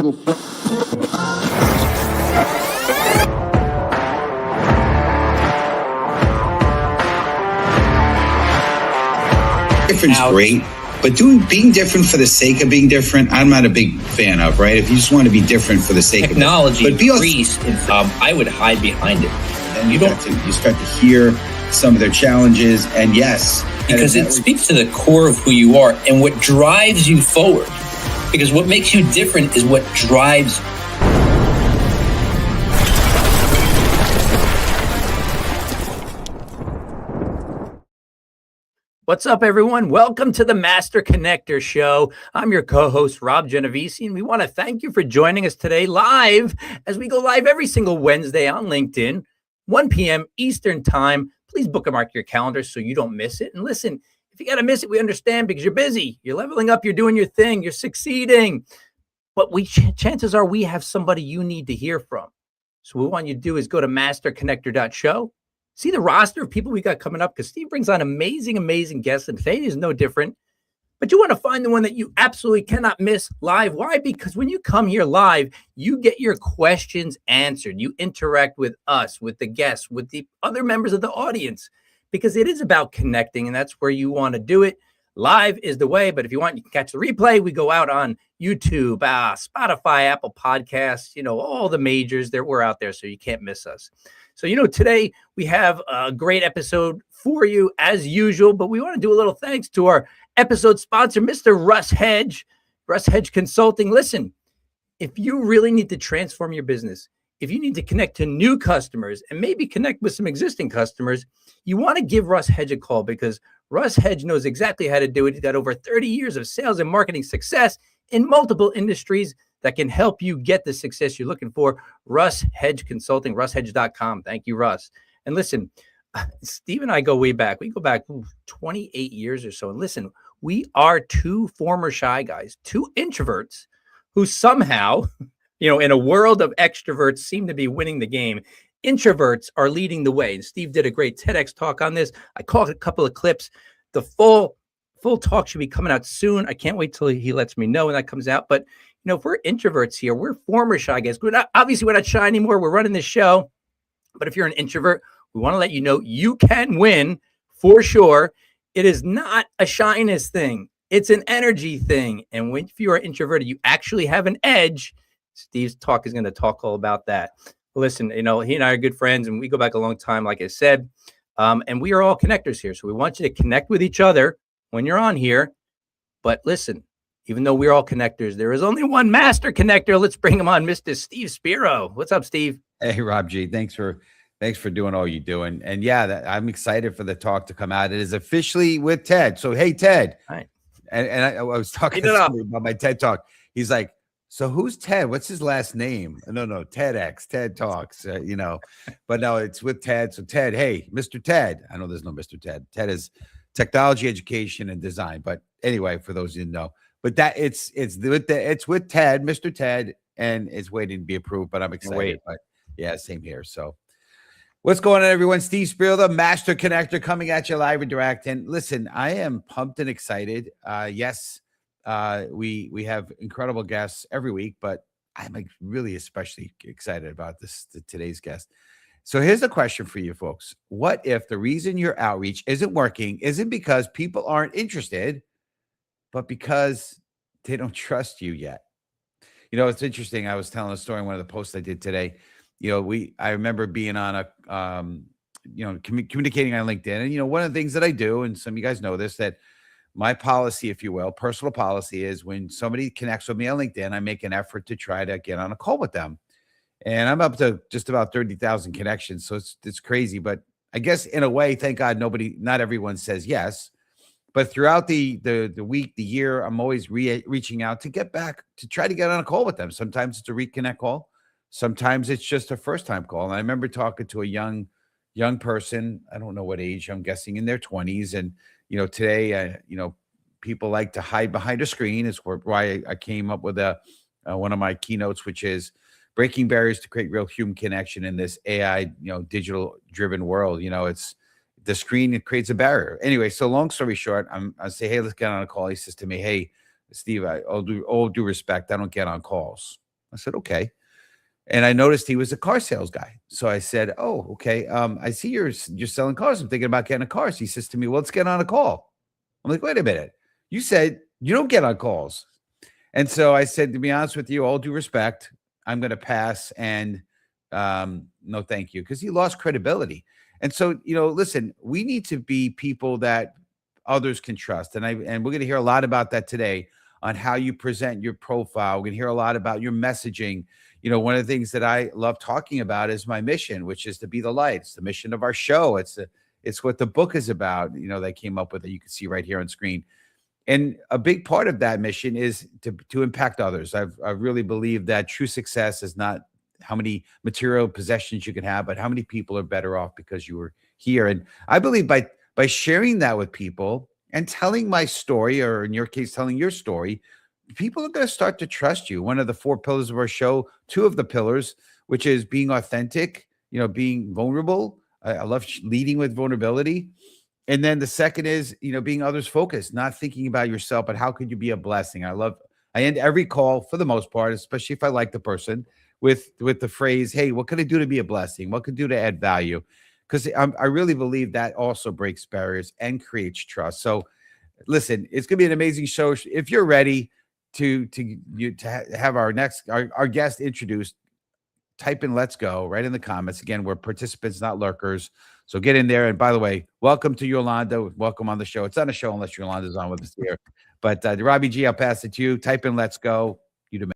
Different's great, but being different for the sake of being different, I'm not a big fan of, right? If you just want to be different for the sake technology of it. Technology, I would hide behind it. And you start to hear some of their challenges, and yes. Because it speaks to the core of who you are and what drives you forward. Because what makes you different is what drives you. What's up, everyone? Welcome to the Master Connector Show. I'm your co-host, Rob Genovese, and we want to thank you for joining us today live as we go live every single Wednesday on LinkedIn, 1 p.m. Eastern Time. Please bookmark your calendar so you don't miss it. And listen, if you got to miss it, we understand because you're busy. You're leveling up. You're doing your thing. You're succeeding. But chances are we have somebody you need to hear from. So what we want you to do is go to masterconnector.show. See the roster of people we got coming up because Steve brings on amazing guests, and today is no different. But you want to find the one that you absolutely cannot miss live. Why? Because when you come here live, you get your questions answered. You interact with us, with the guests, with the other members of the audience, because it is about connecting, and that's where you want to do it. Live is the way, but if you want, you can catch the replay. We go out on YouTube, Spotify, Apple Podcasts, all the majors. We're out there, so you can't miss us. So, today we have a great episode for you as usual, but we want to do a little thanks to our episode sponsor, Mr. Russ Hedge Consulting. Listen, if you really need to transform your business, if you need to connect to new customers and maybe connect with some existing customers, you want to give Russ Hedge a call because Russ Hedge knows exactly how to do it. He's got over 30 years of sales and marketing success in multiple industries that can help you get the success you're looking for. Russ Hedge Consulting, russhedge.com. Thank you, Russ. And listen, Steve and I go way back. We go back 28 years or so. And listen, we are two former shy guys, two introverts who somehow, in a world of extroverts seem to be winning the game. Introverts are leading the way. And Steve did a great TEDx talk on this. I caught a couple of clips. The full talk should be coming out soon. I can't wait till he lets me know when that comes out. But if we're introverts here, we're former shy guys. We're not shy anymore. We're running this show. But if you're an introvert, we want to let you know you can win for sure. It is not a shyness thing. It's an energy thing. And if you are introverted, you actually have an edge. Steve's talk is going to talk all about that. Listen, he and I are good friends, and we go back a long time, like I said. And we are all connectors here. So we want you to connect with each other when you're on here. But listen, even though we're all connectors, there is only one master connector. Let's bring him on, Mr. Steve Spiro. What's up, Steve? Hey, Rob G. Thanks for doing all you do. And yeah, I'm excited for the talk to come out. It is officially with Ted. So, hey, Ted. Hi. And I was talking to somebody about my TED Talk. He's like, so who's Ted? What's his last name? No, TEDx, TED Talks, But no, it's with Ted. So Ted, hey, Mr. Ted. I know there's no Mr. Ted. Ted is technology, education, and design. But anyway, for those who didn't know. But that it's with Ted, Mr. Ted, and it's waiting to be approved. But I'm excited. But yeah, same here. So what's going on, everyone? Steve Spiro, the Master Connector, coming at you live and direct. And listen, I am pumped and excited. Yes, we have incredible guests every week, but I'm really especially excited about today's guest. So here's a question for you folks. What if the reason your outreach isn't working isn't because people aren't interested, but because they don't trust you yet? It's interesting. I was telling a story in one of the posts I did today. I remember being on a, communicating on LinkedIn. And, one of the things that I do, and some of you guys know this, that my policy, if you will, personal policy is when somebody connects with me on LinkedIn, I make an effort to try to get on a call with them. And I'm up to just about 30,000 connections. So it's crazy. But I guess in a way, thank God, not everyone says yes. But throughout the week, the year, I'm always reaching out to get back, to try to get on a call with them. Sometimes it's a reconnect call. Sometimes it's just a first-time call. And I remember talking to a young person, I don't know what age, I'm guessing in their 20s. And, today, people like to hide behind a screen. Is why I came up with one of my keynotes, which is breaking barriers to create real human connection in this AI, digital-driven world. It's the screen, it creates a barrier. Anyway, so long story short, I say, hey, let's get on a call. He says to me, hey, Steve, all due respect, I don't get on calls. I said, okay. And I noticed he was a car sales guy. So I said, oh, okay. I see you're selling cars. I'm thinking about getting a car. So he says to me, well, let's get on a call. I'm like, wait a minute. You said you don't get on calls. And so I said, to be honest with you, all due respect, I'm going to pass. And no, thank you. Because he lost credibility. And so, listen, we need to be people that others can trust. And we're going to hear a lot about that today on how you present your profile. We're going to hear a lot about your messaging. One of the things that I love talking about is my mission, which is to be the light. It's the mission of our show. It's what the book is about, that I came up with that you can see right here on screen. And a big part of that mission is to impact others. I really believe that true success is not how many material possessions you can have, but how many people are better off because you were here. And I believe by sharing that with people and telling my story, or in your case, telling your story, people are going to start to trust you. One of the 4 pillars of our show, 2 of the pillars, which is being authentic, being vulnerable. I love leading with vulnerability. And then the second is, being others focused, not thinking about yourself, but how could you be a blessing? I end every call for the most part, especially if I like the person, with the phrase, hey, what can I do to be a blessing? What can I do to add value? Because I really believe that also breaks barriers and creates trust. So listen, it's going to be an amazing show. If you're ready to have our guest introduced, type in "let's go" right in the comments. Again, we're participants, not lurkers. So get in there. And by the way, welcome to Yolanda. Welcome on the show. It's not a show unless Yolanda's on with us here. But Robbie G, I'll pass it to you. Type in "let's go." You demand.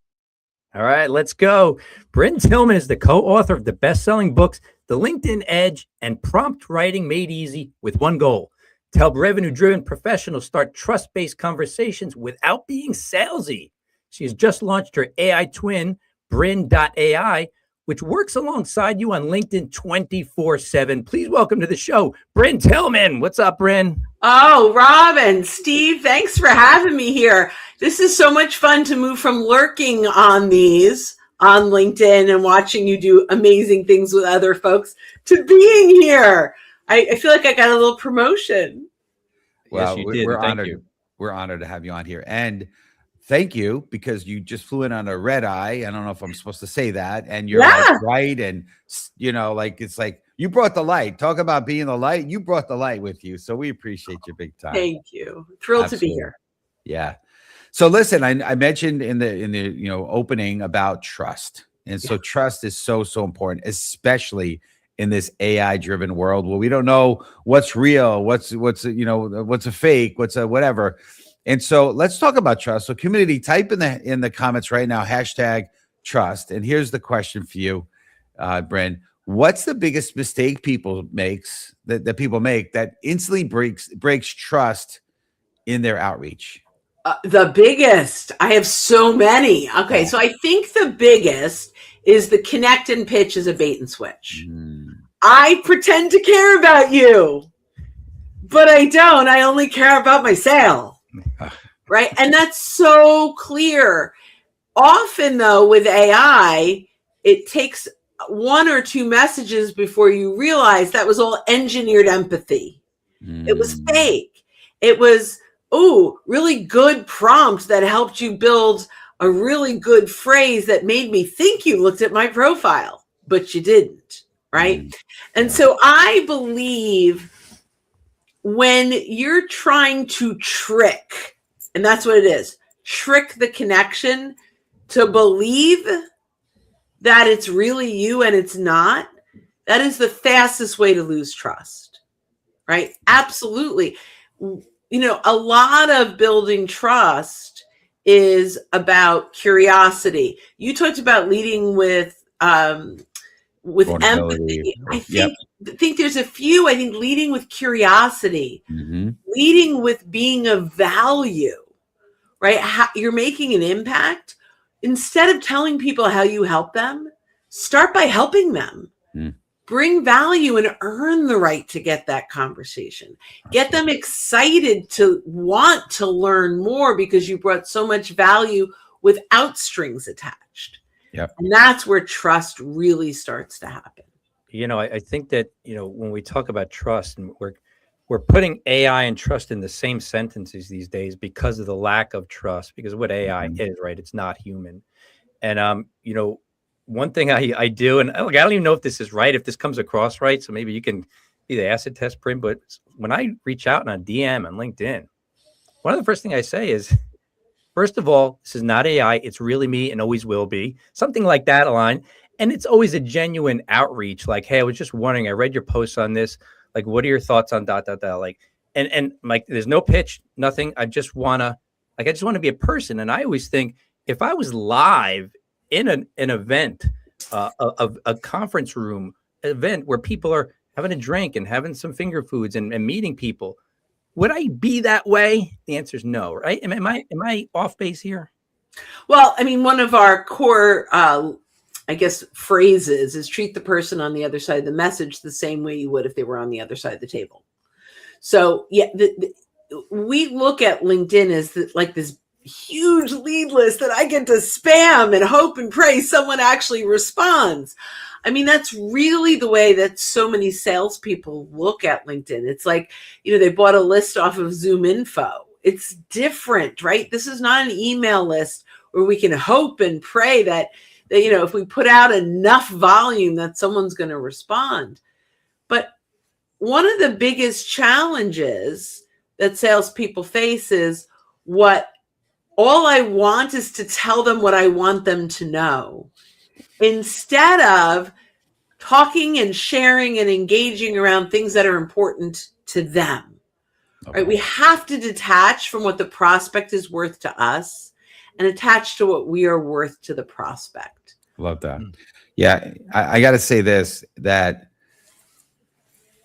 All right, let's go. Bryn Tillman is the co-author of the best-selling books, The LinkedIn Edge and Prompt Writing Made Easy, with one goal: to help revenue-driven professionals start trust-based conversations without being salesy. She has just launched her AI twin, Bryn.ai, which works alongside you on LinkedIn 24/7. Please welcome to the show, Bryn Tillman. What's up, Bryn? Oh, Rob and Steve, thanks for having me here. This is so much fun to move from lurking on LinkedIn and watching you do amazing things with other folks to being here. I feel like I got a little promotion. Well, yes, you did. We're Thank honored. you. We're honored to have you on here. And thank you, because you just flew in on a red eye. I don't know if I'm supposed to say that. And you're like right. And, it's like you brought the light. Talk about being the light. You brought the light with you. So we appreciate you big time. Thank you. Thrilled Absolutely. to be here. Yeah. So listen, I mentioned in the opening about trust. And so trust is so important, especially in this AI driven world where we don't know what's real, what's a fake, what's a whatever. And so let's talk about trust. So community, type in the comments right now, #trust. And here's the question for you, Bryn. What's the biggest mistake people make that instantly breaks trust in their outreach? The biggest. I have so many. Okay, so I think the biggest is the connect and pitch as a bait and switch. I pretend to care about you, but I don't. I only care about my sale. Right? And that's so clear. Often, though, with AI, it takes 1 or 2 messages before you realize that was all engineered empathy. It was fake. It was, really good prompt that helped you build a really good phrase that made me think you looked at my profile, but you didn't, right? And so I believe when you're trying to trick, and that's what it is, trick the connection to believe that it's really you and it's not, that is the fastest way to lose trust, right? Absolutely. A lot of building trust is about curiosity. You talked about leading with empathy. I think there's a few. I think leading with curiosity, leading with being of value, right? You're making an impact. Instead of telling people how you help them, start by helping them. Bring value and earn the right to get that conversation. Get them excited to want to learn more because you brought so much value without strings attached. And that's where trust really starts to happen. I think that, when we talk about trust, and we're putting AI and trust in the same sentences these days because of the lack of trust, because what AI is, right? It's not human. And one thing I do, and look, I don't even know if this is right, if this comes across right, so maybe you can be the acid test print, but when I reach out on a DM on LinkedIn, one of the first things I say is, first of all, this is not AI. It's really me and always will be. Something like that, Align. And it's always a genuine outreach. Like, hey, I was just wondering, I read your posts on this. Like, what are your thoughts on ... Like, and like, there's no pitch, nothing. I just want to be a person. And I always think if I was live in an event, a conference room event where people are having a drink and having some finger foods and meeting people, would I be that way? The answer is no, right? Am I off base here? Well, I mean, one of our core, phrases is treat the person on the other side of the message the same way you would if they were on the other side of the table. So yeah, we look at LinkedIn as like this huge lead list that I get to spam and hope and pray someone actually responds. I mean, that's really the way that so many salespeople look at LinkedIn. It's like, they bought a list off of Zoom Info. It's different, right? This is not an email list where we can hope and pray that if we put out enough volume that someone's going to respond. But one of the biggest challenges that salespeople face is all I want is to tell them what I want them to know, instead of talking and sharing and engaging around things that are important to them. Okay. Right? We have to detach from what the prospect is worth to us and attach to what we are worth to the prospect. Love that. Yeah, I got to say this, that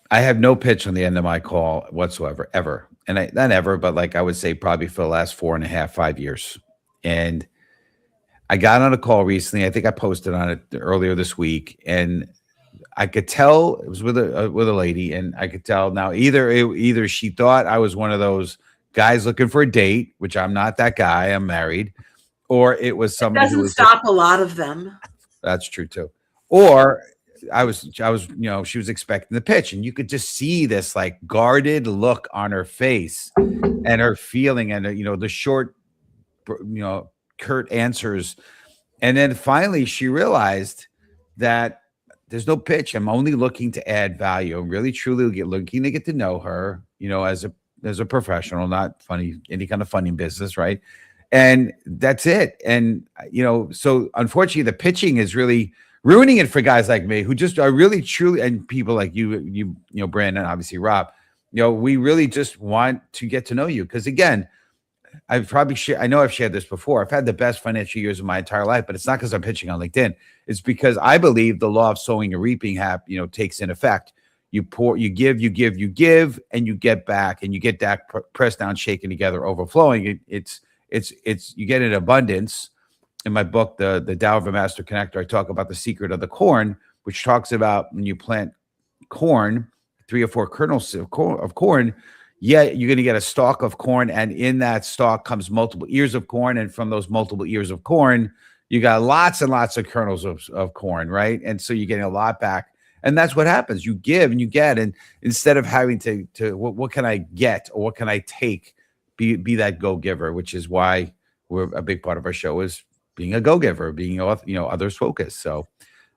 I have no pitch on the end of my call whatsoever, ever. And not ever, but like I would say probably for the last 4.5, 5 years. And I got on a call recently. I think I posted on it earlier this week, and I could tell it was with a lady, and I could tell now either she thought I was one of those guys looking for a date, which I'm not that guy. I'm married, or it was somebody who stop a lot of them. That's true too. Or I was, she was expecting the pitch, and you could just see this like guarded look on her face and her feeling, and the short, curt answers. And then finally she realized that there's no pitch. I'm only looking to add value. I'm really truly looking to get to know her, as a professional, not any kind of funding business. Right. And that's it. And, so unfortunately the pitching is really ruining it for guys like me who just are really truly, and people like you, Brandon, obviously Rob, we really just want to get to know you. Cause again, I know I've shared this before. I've had the best financial years of my entire life, but it's not because I'm pitching on LinkedIn. It's because I believe the law of sowing and reaping takes in effect. You give, and you get back, and you get that pressed down, shaken together, overflowing. It's you get an abundance. In my book, the Tao of a Master Connector, I talk about the secret of the corn, which talks about when you plant corn, 3 or 4 kernels of corn, you're going to get a stalk of corn, and in that stalk comes multiple ears of corn, and from those multiple ears of corn, you got lots and lots of kernels of corn, right? And so you're getting a lot back, and that's what happens. You give and you get, and instead of having to what can I get or what can I take, be that go-giver, which is why a big part of our show is being a go-giver, being others focused. So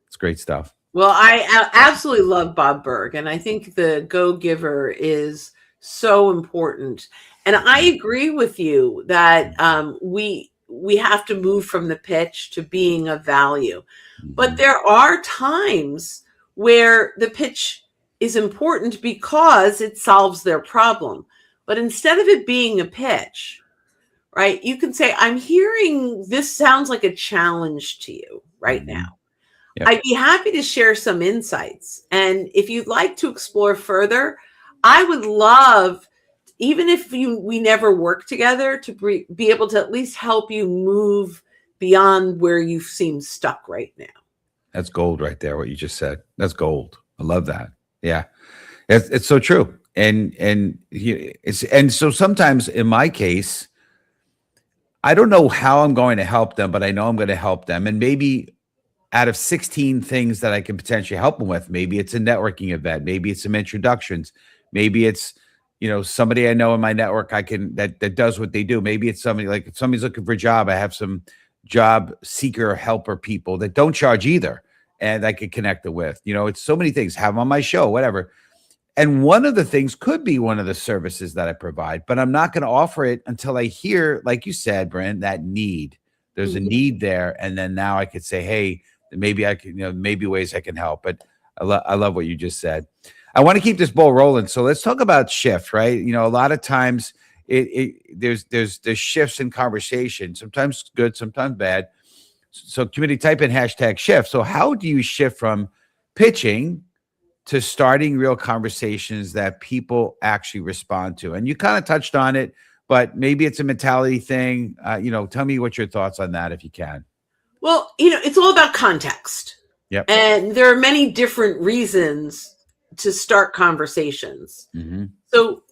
it's great stuff. Well, I absolutely love Bob Burg, and I think the go-giver is so important. And I agree with you that we have to move from the pitch to being of value. But there are times where the pitch is important because it solves their problem. But instead of it being a pitch, right, you can say, I'm hearing this sounds like a challenge to you right now. Yep. I'd be happy to share some insights. And if you'd like to explore further, I would love, even if we never work together, to be able to at least help you move beyond where you seem stuck right now. That's gold right there, what you just said. That's gold. I love that. Yeah, it's so true. And so sometimes in my case, I don't know how I'm going to help them, but I know I'm going to help them. And maybe out of 16 things that I can potentially help them with, maybe it's a networking event, maybe it's some introductions, maybe it's, somebody I know in my network that does what they do. Maybe it's somebody like if somebody's looking for a job, I have some job seeker helper people that don't charge either, and I could connect it with. It's so many things. Have them on my show, whatever. And one of the things could be one of the services that I provide, but I'm not going to offer it until I hear, like you said, Brent, that need. There's a need there, and then now I could say, hey, maybe I can, maybe ways I can help. But I love what you just said. I want to keep this ball rolling, so let's talk about shift, right? A lot of times there's shifts in conversation, sometimes good, sometimes bad. So community, type in #shift. So how do you shift from pitching to starting real conversations that people actually respond to? And you kind of touched on it, but maybe it's a mentality thing. Tell me what your thoughts on that, if you can. Well, it's all about context. Yep. And there are many different reasons to start conversations. Mm-hmm. So,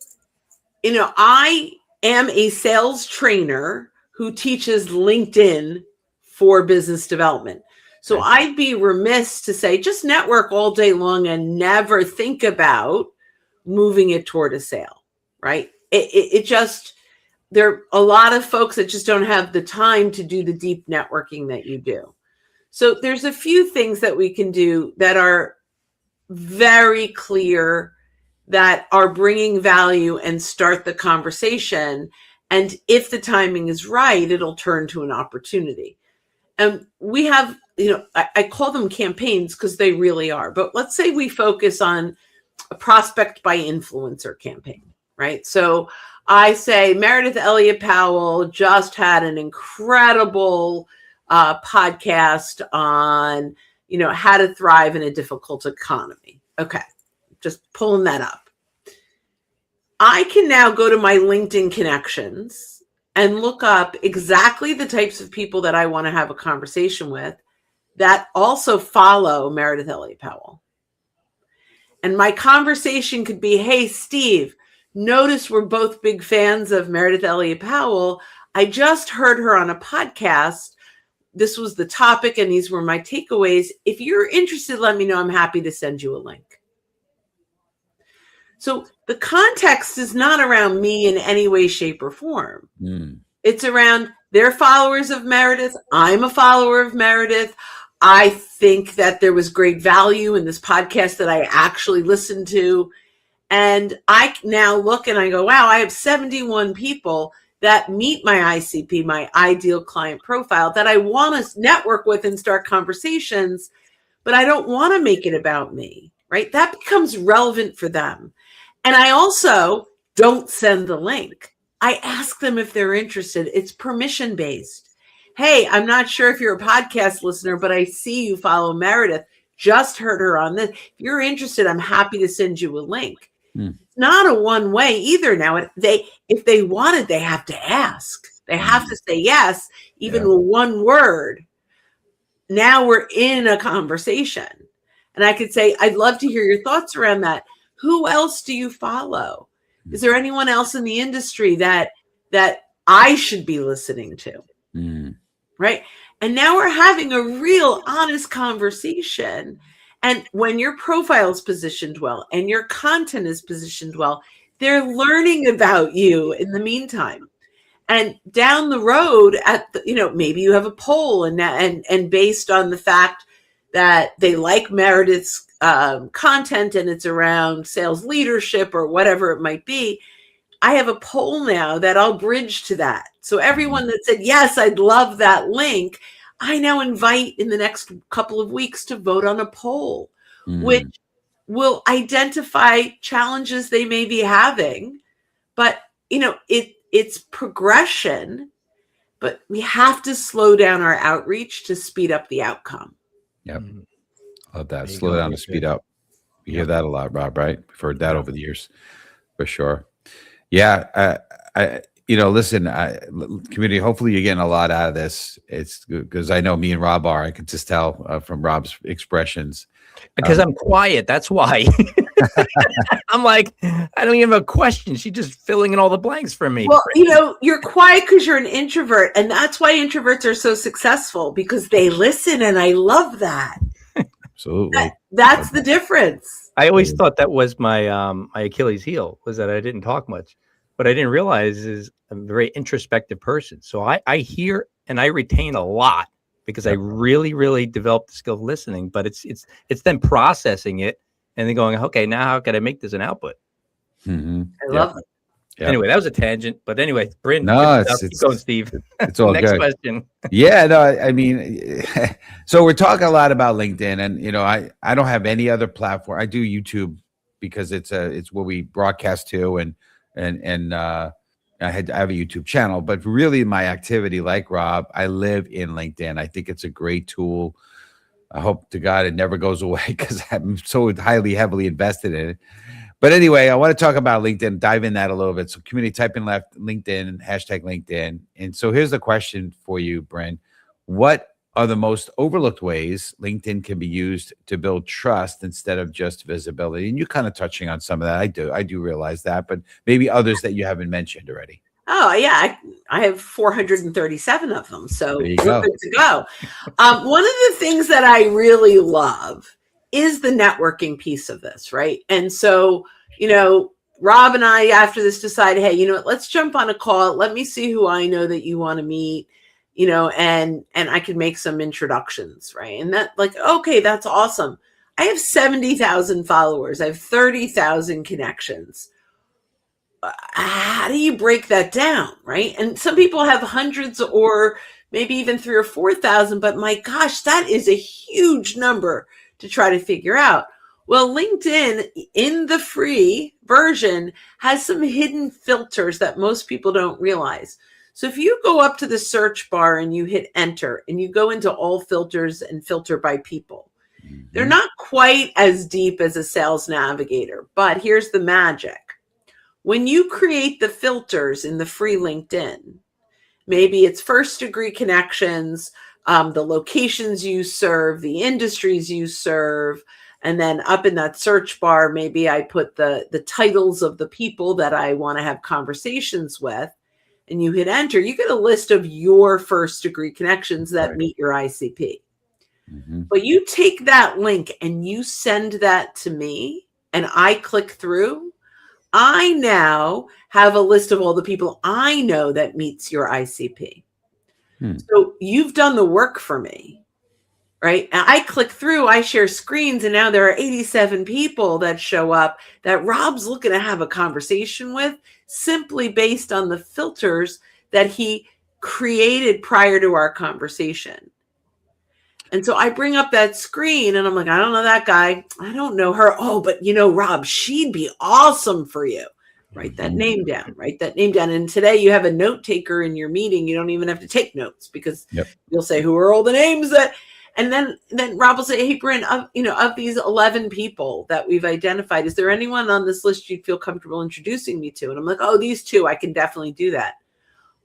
I am a sales trainer who teaches LinkedIn for business development. So I'd be remiss to say just network all day long and never think about moving it toward a sale, right? It just, there are a lot of folks that just don't have the time to do the deep networking that you do. So there's a few things that we can do that are very clear, that are bringing value and start the conversation. And if the timing is right, it'll turn to an opportunity. And we have, I call them campaigns because they really are. But let's say we focus on a prospect by influencer campaign, right? So I say Meredith Elliott Powell just had an incredible podcast on, how to thrive in a difficult economy. Okay, just pulling that up. I can now go to my LinkedIn connections and look up exactly the types of people that I want to have a conversation with that also follow Meredith Elliott Powell. And my conversation could be, hey, Steve, notice we're both big fans of Meredith Elliott Powell. I just heard her on a podcast. This was the topic and these were my takeaways. If you're interested, let me know. I'm happy to send you a link. So the context is not around me in any way, shape, or form. It's around they're followers of Meredith. I'm a follower of Meredith. I think that there was great value in this podcast that I actually listened to. And I now look and I go, wow, I have 71 people that meet my ICP, my ideal client profile, that I want to network with and start conversations, but I don't want to make it about me, right? That becomes relevant for them. And I also don't send the link. I ask them if they're interested. It's permission based. Hey, I'm not sure if you're a podcast listener, but I see you follow Meredith. Just heard her on this. If you're interested, I'm happy to send you a link. It's not a one way either. Now, if they wanted, they have to ask. They have to say yes, even with one word. Now we're in a conversation. And I could say, I'd love to hear your thoughts around that. Who else do you follow? Is there anyone else in the industry that I should be listening to? Right? And now we're having a real honest conversation. And when your profile is positioned well and your content is positioned well, they're learning about you in the meantime. And down the road, maybe you have a poll, and based on the fact that they like Meredith's content and it's around sales leadership or whatever it might be, I have a poll now that I'll bridge to that. So everyone that said, yes, I'd love that link, I now invite in the next couple of weeks to vote on a poll, which will identify challenges they may be having. But, it's progression, but we have to slow down our outreach to speed up the outcome. Yep. Love that. Slow down to speed up. You hear that a lot, Rob, right? We've heard that over the years, for sure. Yeah. Listen, community, hopefully you're getting a lot out of this. It's because I know me and Rob are. I can just tell from Rob's expressions. Because I'm quiet. That's why. I'm like, I don't even have a question. She's just filling in all the blanks for me. Well, you're quiet because you're an introvert. And that's why introverts are so successful, because they listen. And I love that. Absolutely. That's the difference. I always thought that was my my Achilles heel, was that I didn't talk much. What I didn't realize is I'm a very introspective person. So I hear and I retain a lot because I really, really developed the skill of listening. But it's then processing it and then going, okay, now how can I make this an output? Mm-hmm. I love it. Yep. Anyway, that was a tangent. But anyway, Bryn, no, keep going, Steve. It's all Next good. question. Yeah, no, I mean, so we're talking a lot about LinkedIn, and you know, I don't have any other platform. I do YouTube because it's where we broadcast to, and I have a YouTube channel, but really my activity, like Rob, I live in LinkedIn. I think it's a great tool. I hope to God it never goes away because I'm so heavily invested in it. But anyway, I want to talk about LinkedIn, dive in that a little bit. So community, type in left LinkedIn, hashtag LinkedIn. And so here's the question for you, Bryn. What are the most overlooked ways LinkedIn can be used to build trust instead of just visibility? And you're kind of touching on some of that. I do realize that, but maybe others that you haven't mentioned already. Oh yeah, I have 437 of them, so we're go. good to go. One of the things that I really love is the networking piece of this, right? And so, you know, Rob and I, after this, decided, hey, you know what, let's jump on a call. Let me see who I know that you want to meet, you know, and I can make some introductions, right? And that, like, okay, that's awesome. I have 70,000 followers. I have 30,000 connections. How do you break that down, right? And some people have hundreds or maybe even 3,000 or 4,000, but my gosh, that is a huge number to try to figure out. Well, LinkedIn in the free version has some hidden filters that most people don't realize. So if you go up to the search bar and you hit enter and you go into all filters and filter by people, they're not quite as deep as a sales navigator, but here's the magic. When you create the filters in the free LinkedIn, maybe it's first degree connections, the locations you serve, the industries you serve, and then up in that search bar, maybe I put the titles of the people that I want to have conversations with, and you hit enter, you get a list of your first degree connections that meet your ICP. Mm-hmm. But you take that link and you send that to me, and I click through, I now have a list of all the people I know that meets your ICP. So you've done the work for me, right? And I click through, I share screens, and now there are 87 people that show up that Rob's looking to have a conversation with simply based on the filters that he created prior to our conversation. And so I bring up that screen and I'm like, I don't know that guy. I don't know her. Oh, but you know, Rob, she'd be awesome for you. Write that name down, write that name down. And today you have a note taker in your meeting. You don't even have to take notes because you'll say, who are all the names that, and then Rob will say, hey, Bryn, of these 11 people that we've identified, is there anyone on this list you'd feel comfortable introducing me to? And I'm like, oh, these two, I can definitely do that.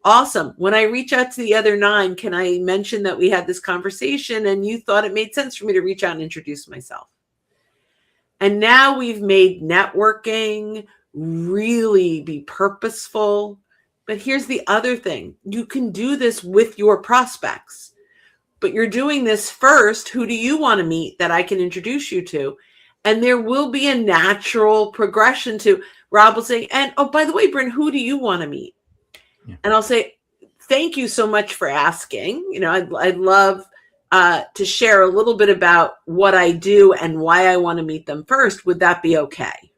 Awesome. When I reach out to the other 9, can I mention that we had this conversation and you thought it made sense for me to reach out and introduce myself? And now we've made networking really be purposeful. But here's the other thing. You can do this with your prospects, but you're doing this first. Who do you want to meet that I can introduce you to? And there will be a natural progression to Rob will say, and oh, by the way, Bryn, who do you want to meet? And I'll say, thank you so much for asking. You know, I'd love to share a little bit about what I do and why I want to meet them first. Would that be okay?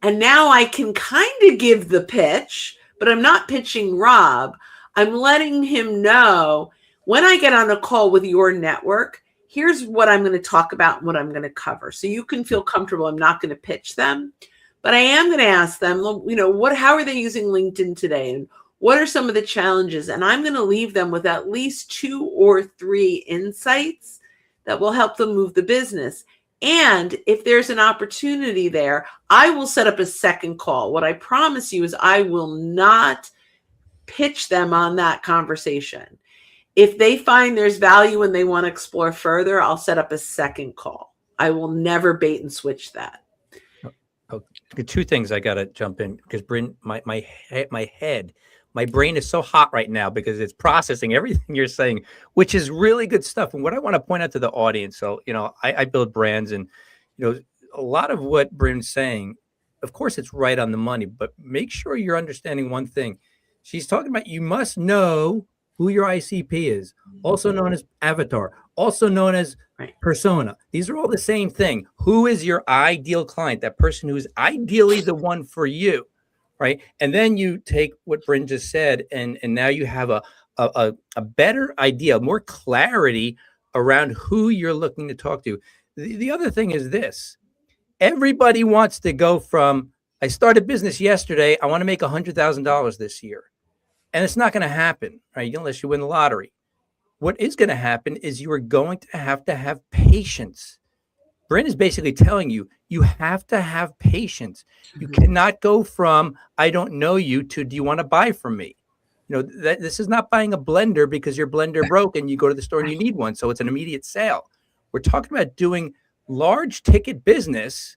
And now I can kind of give the pitch, but I'm not pitching Rob. I'm letting him know when I get on a call with your network, here's what I'm going to talk about and what I'm going to cover. So you can feel comfortable. I'm not going to pitch them. But I am going to ask them, you know, how are they using LinkedIn today? And what are some of the challenges? And I'm going to leave them with at least 2 or 3 insights that will help them move the business. And if there's an opportunity there, I will set up a second call. What I promise you is I will not pitch them on that conversation. If they find there's value and they want to explore further, I'll set up a second call. I will never bait and switch that. 2 things I got to jump in because Bryn, my brain is so hot right now because it's processing everything you're saying, which is really good stuff. And what I want to point out to the audience, so, you know, I build brands and, you know, a lot of what Bryn's saying, of course, it's right on the money, but make sure you're understanding one thing. She's talking about you must know who your ICP is, also known as avatar, also known as persona. These are all the same thing. Who is your ideal client? That person who is ideally the one for you, right? And then you take what Bryn just said, and now you have a better idea, more clarity around who you're looking to talk to. The other thing is this. Everybody wants to go from, I started business yesterday, I want to make $100,000 this year. And it's not going to happen, right? Unless you win the lottery. What is going to happen is you are going to have patience. Bryn is basically telling you, you have to have patience. You cannot go from, I don't know you, to, do you want to buy from me? You know, this is not buying a blender because your blender broke and you go to the store and you need one. So it's an immediate sale. We're talking about doing large ticket business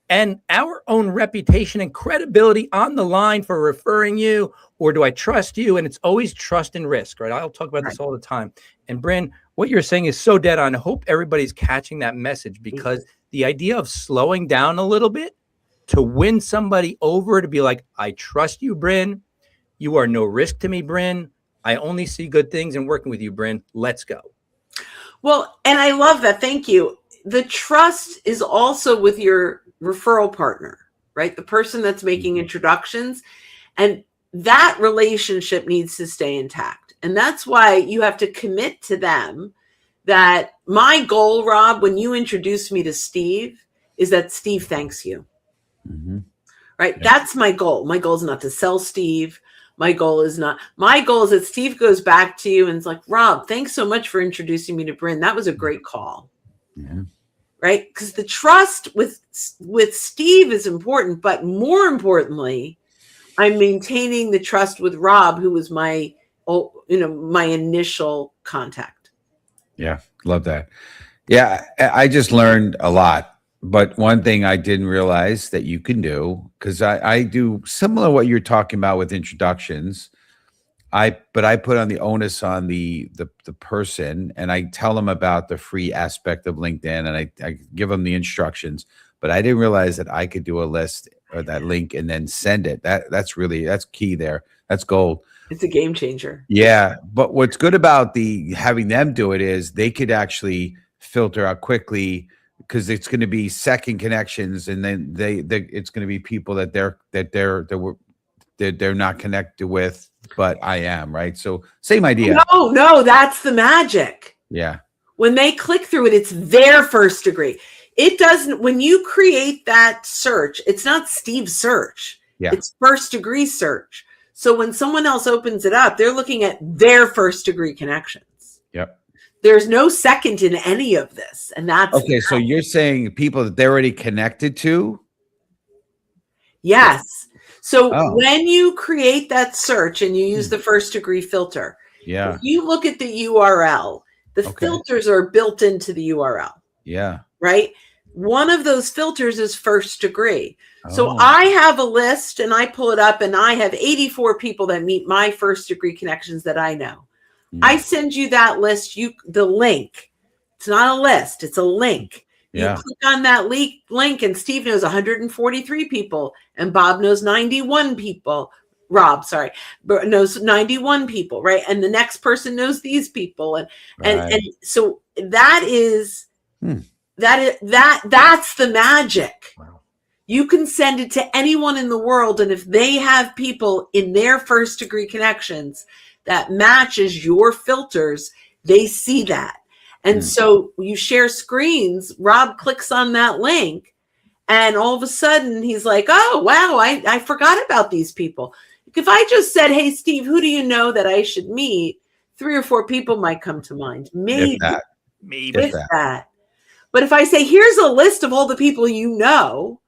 and our own reputation and credibility on the line for referring you, or do I trust you? And it's always trust and risk, right? I'll talk about this all the time. And Bryn, what you're saying is so dead on. I hope everybody's catching that message, because the idea of slowing down a little bit to win somebody over, to be like, I trust you, Bryn. You are no risk to me, Bryn. I only see good things in working with you, Bryn. Let's go. Well, and I love that. Thank you. The trust is also with your referral partner, right? The person that's making introductions, and that relationship needs to stay intact. And that's why you have to commit to them that my goal, Rob, when you introduce me to Steve, is that Steve thanks you, right? Yeah. That's my goal. My goal is not to sell Steve. My goal is that Steve goes back to you and is like, Rob, thanks so much for introducing me to Bryn. That was a great call. Yeah. Right? Because the trust with Steve is important, but more importantly, I'm maintaining the trust with Rob, who was my initial contact. Yeah, love that. Yeah, I just learned a lot. But one thing I didn't realize that you can do, because I do similar to what you're talking about with introductions. But I put on the onus on the person, and I tell them about the free aspect of LinkedIn, and I give them the instructions. But I didn't realize that I could do a list or that link and then send it. That's key there. That's gold. It's a game changer. Yeah. But what's good about having them do it is they could actually filter out quickly, because it's going to be second connections, and then it's going to be people that they're not connected with, but I am, right? So same idea. No, that's the magic. Yeah. When they click through it, it's their first degree. It doesn't, when you create that search, it's not Steve's search. Yeah. It's first degree search. So when someone else opens it up, they're looking at their first degree connections. Yep. There's no second in any of this. And that's okay. So you're saying people that they're already connected to? Yes. So when you create that search and you use the first degree filter, if you look at the URL, the filters are built into the URL. Yeah. Right? One of those filters is first degree. So I have a list and I pull it up, and I have 84 people that meet my first degree connections that I know. I send you that list, the link. It's not a list, it's a link. You click on that link, and Steve knows 143 people, and Bob knows 91 people. Rob, sorry, knows 91 people, right? And the next person knows these people, and so that is that's the magic. Wow. You can send it to anyone in the world, and if they have people in their first degree connections that matches your filters, they see that. And so you share screens, Rob clicks on that link, and all of a sudden he's like, oh, wow, I forgot about these people. If I just said, hey, Steve, who do you know that I should meet? 3 or 4 people might come to mind. Maybe. If that. But if I say, here's a list of all the people you know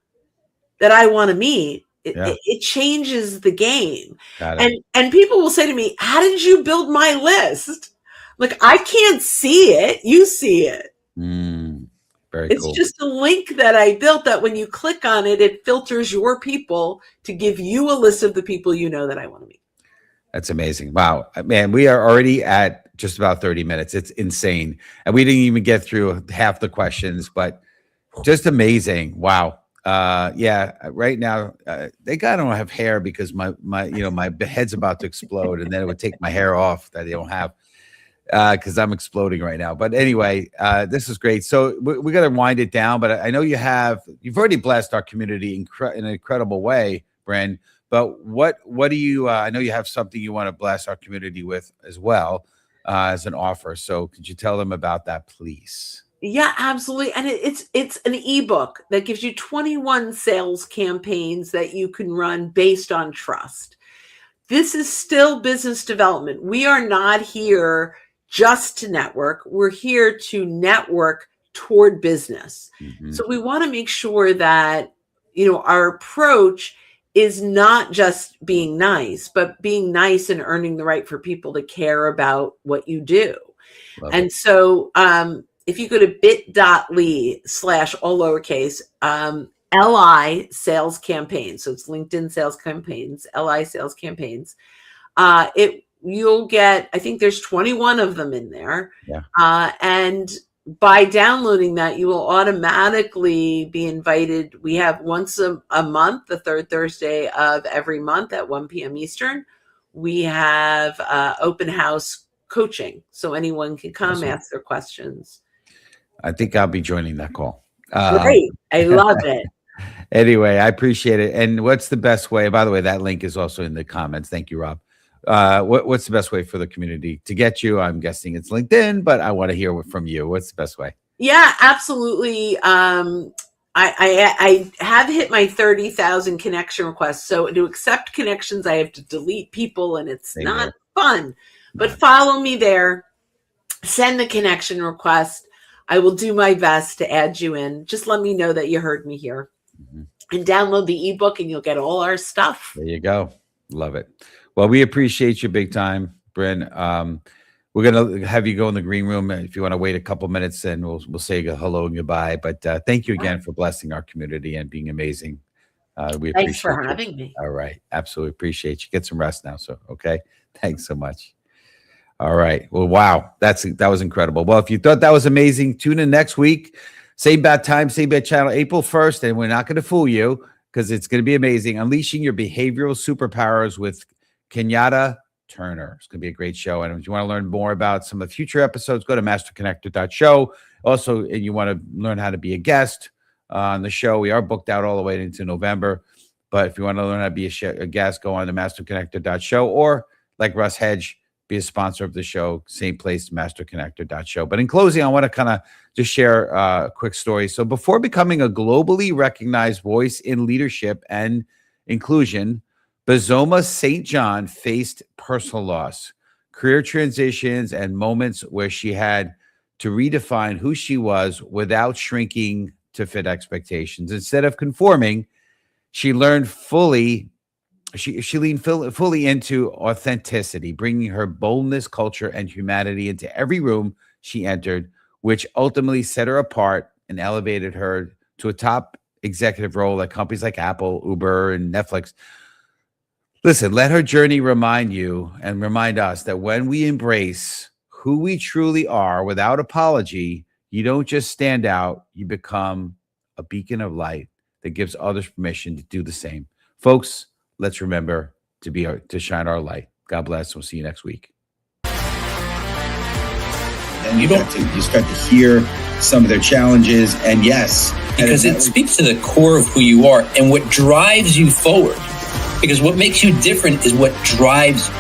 that I want to meet, it changes the game. And people will say to me, how did you build my list? Like, I can't see it. You see it. Very cool. It's just a link that I built that when you click on it, it filters your people to give you a list of the people you know that I want to meet. That's amazing. Wow, man, we are already at just about 30 minutes. It's insane. And we didn't even get through half the questions, but just amazing. Wow. Yeah, right now, I don't have hair because my head's about to explode, and then it would take my hair off that I don't have because I'm exploding right now. But anyway, this is great. So we got to wind it down, but I know you've already blessed our community in an incredible way, Bren. But what do you, I know you have something you want to bless our community with as well as an offer. So could you tell them about that, please? Yeah, absolutely. And it's an ebook that gives you 21 sales campaigns that you can run based on trust. This is still business development. We are not here just to network. We're here to network toward business. Mm-hmm. So we want to make sure that, our approach is not just being nice, but being nice and earning the right for people to care about what you do. Love and it. So, if you go to bit.ly/ all lowercase, LI sales campaigns. So it's LinkedIn sales campaigns, LI sales campaigns. You'll get, I think there's 21 of them in there. Yeah. And by downloading that, you will automatically be invited. We have once a month, the third Thursday of every month at 1 p.m. Eastern. We have open house coaching. So anyone can come ask their questions. I think I'll be joining that call. Great. I love it. Anyway, I appreciate it. And what's the best way? By the way, that link is also in the comments. Thank you, Rob. What's the best way for the community to get you? I'm guessing it's LinkedIn, but I want to hear from you. What's the best way? Yeah, absolutely. I have hit my 30,000 connection requests. So to accept connections, I have to delete people, and it's not fun. But follow me there. Send the connection request. I will do my best to add you in. Just let me know that you heard me here. Mm-hmm. And download the ebook, and you'll get all our stuff. There you go. Love it. Well, we appreciate you big time, Bren. We're going to have you go in the green room. If you want to wait a couple minutes, and we'll say hello and goodbye. But thank you again for blessing our community and being amazing. We Thanks for having me. All right. Absolutely appreciate you. Get some rest now. So, okay. Thanks so much. All right. Well, wow. That was incredible. Well, if you thought that was amazing, tune in next week. Same bad time, same bad channel, April 1st. And we're not going to fool you because it's going to be amazing. Unleashing your behavioral superpowers with Kenyatta Turner. It's going to be a great show. And if you want to learn more about some of the future episodes, go to masterconnector.show. Also, if you want to learn how to be a guest on the show, we are booked out all the way into November. But if you want to learn how to be a guest, go on to masterconnector.show, or like Russ Hedge, be a sponsor of the show, same place, masterconnector.show. But in closing, I want to kind of just share a quick story. So before becoming a globally recognized voice in leadership and inclusion, Bazoma St. John faced personal loss, career transitions, and moments where she had to redefine who she was without shrinking to fit expectations. Instead of conforming, she learned fully. She leaned fully into authenticity, bringing her boldness, culture, and humanity into every room she entered, which ultimately set her apart and elevated her to a top executive role at companies like Apple, Uber, and Netflix. Listen, let her journey remind you and remind us that when we embrace who we truly are without apology, you don't just stand out, you become a beacon of light that gives others permission to do the same. Folks, let's remember to shine our light. God bless. We'll see you next week. And you start to hear some of their challenges, and yes, because it speaks to the core of who you are and what drives you forward. Because what makes you different is what drives you.